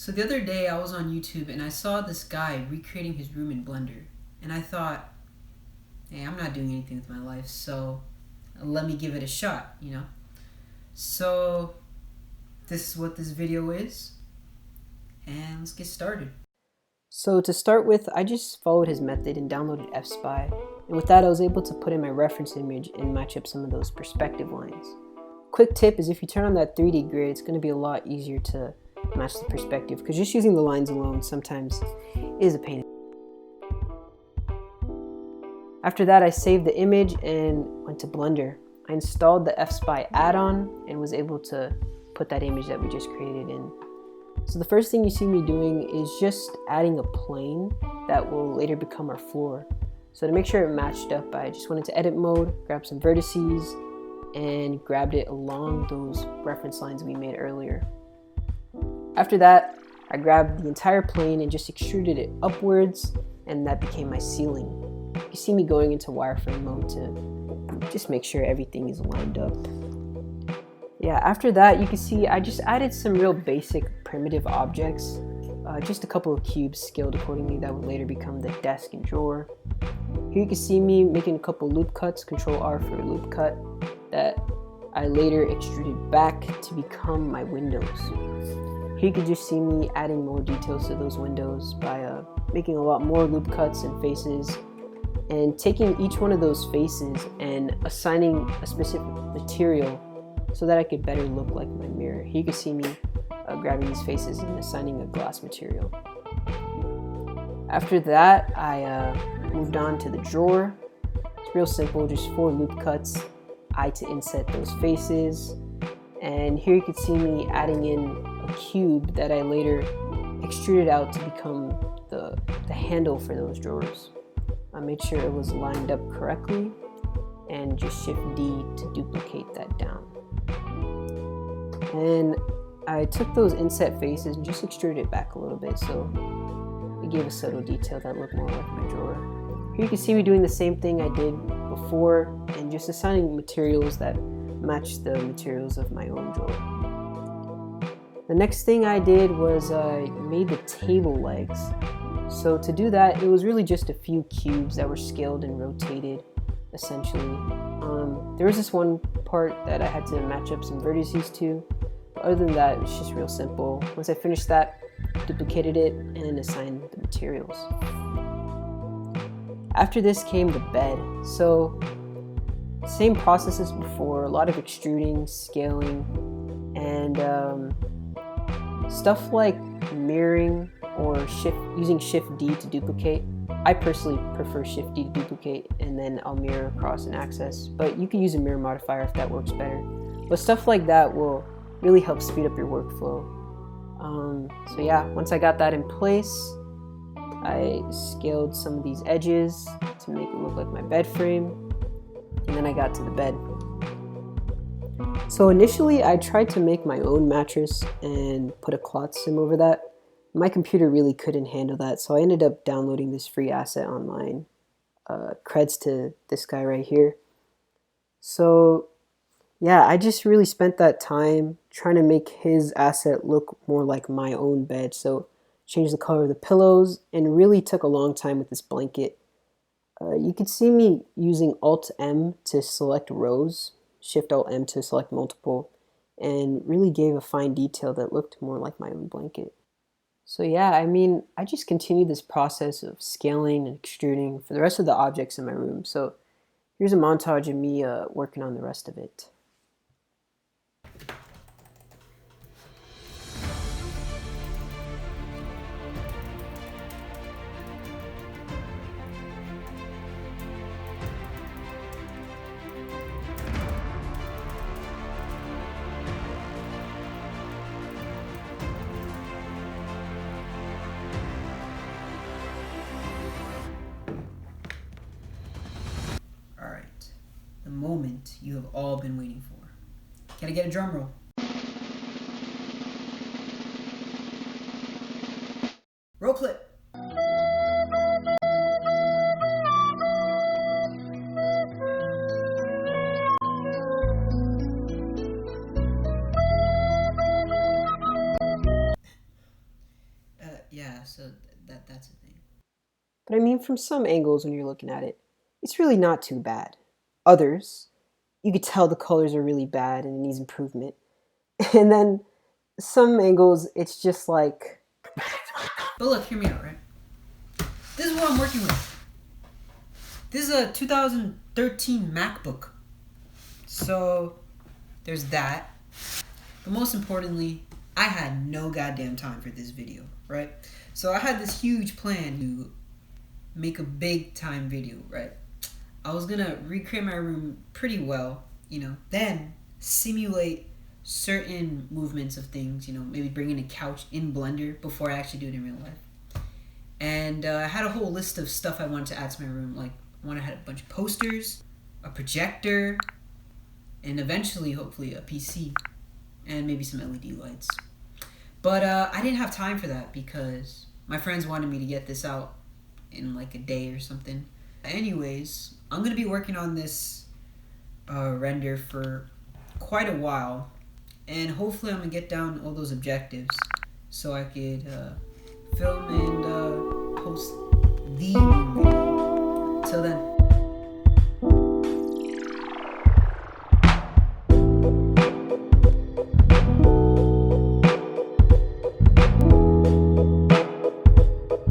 So the other day I was on YouTube and I saw this guy recreating his room in Blender. And I thought, hey, I'm not doing anything with my life, so let me give it a shot. So this is what this video is, and let's get started. So to start with, I just followed his method and downloaded FSpy. And with that, I was able to put in my reference image and match up some of those perspective lines. Quick tip is if you turn on that 3D grid, it's going to be a lot easier to match the perspective, because just using the lines alone sometimes is a pain. After that, I saved the image and went to Blender. I installed the FSpy add-on and was able to put that image that we just created in. So the first thing you see me doing is just adding a plane that will later become our floor. So to make sure it matched up, I just went into edit mode, grabbed some vertices, and grabbed it along those reference lines we made earlier. After that, I grabbed the entire plane and just extruded it upwards, and that became my ceiling. You see me going into wireframe mode to just make sure everything is lined up. Yeah, after that, you can see I just added some real basic primitive objects, just a couple of cubes scaled accordingly that would later become the desk and drawer. Here you can see me making a couple loop cuts, Control R for loop cut, that I later extruded back to become my windows. Here you can just see me adding more details to those windows by making a lot more loop cuts and faces, and taking each one of those faces and assigning a specific material so that I could better look like my mirror. Here you can see me grabbing these faces and assigning a glass material. After that, I moved on to the drawer. It's real simple, just 4 loop cuts, to inset those faces. And here you can see me adding in a cube that I later extruded out to become the handle for those drawers. I made sure it was lined up correctly and just Shift D to duplicate that down. And I took those inset faces and just extruded it back a little bit so it gave a subtle detail that looked more like my drawer. Here you can see me doing the same thing I did before and just assigning materials that match the materials of my own drawer. The next thing I did was I made the table legs. So to do that, it was really just a few cubes that were scaled and rotated, essentially. There was this one part that I had to match up some vertices to. But other than that, it was just real simple. Once I finished that, duplicated it and assigned the materials. After this came the bed. So same process as before, a lot of extruding, scaling, and stuff like mirroring or using Shift D to duplicate. I personally prefer Shift D to duplicate and then I'll mirror across an axis, but you can use a mirror modifier if that works better. But stuff like that will really help speed up your workflow. So yeah, once I got that in place, I scaled some of these edges to make it look like my bed frame, and then I got to the bed. So initially I tried to make my own mattress and put a cloth sim over that. My computer really couldn't handle that, so I ended up downloading this free asset online. Creds to this guy right here. So yeah, I just really spent that time trying to make his asset look more like my own bed. So changed the color of the pillows and really took a long time with this blanket. You could see me using Alt-M to select rows, Shift-Alt-M to select multiple, and really gave a fine detail that looked more like my own blanket. So yeah, I just continued this process of scaling and extruding for the rest of the objects in my room. So here's a montage of me working on the rest of it. The moment you have all been waiting for. Can I get a drum roll? Roll clip. yeah, so that's the thing. But I mean, from some angles when you're looking at it, it's really not too bad. Others, you could tell the colors are really bad and it needs improvement. And then some angles, it's just like. But look, hear me out, right? This is what I'm working with. This is a 2013 MacBook. So there's that. But most importantly, I had no goddamn time for this video, right? So I had this huge plan to make a big time video, right? I was gonna recreate my room pretty well, then simulate certain movements of things, maybe bring in a couch in Blender before I actually do it in real life. And I had a whole list of stuff I wanted to add to my room. Like, I wanted to have a bunch of posters, a projector, and eventually, hopefully, a PC, and maybe some LED lights. But I didn't have time for that because my friends wanted me to get this out in like a day or something. Anyways, I'm going to be working on this render for quite a while, and hopefully I'm going to get down all those objectives so I could film and post the video. Till then.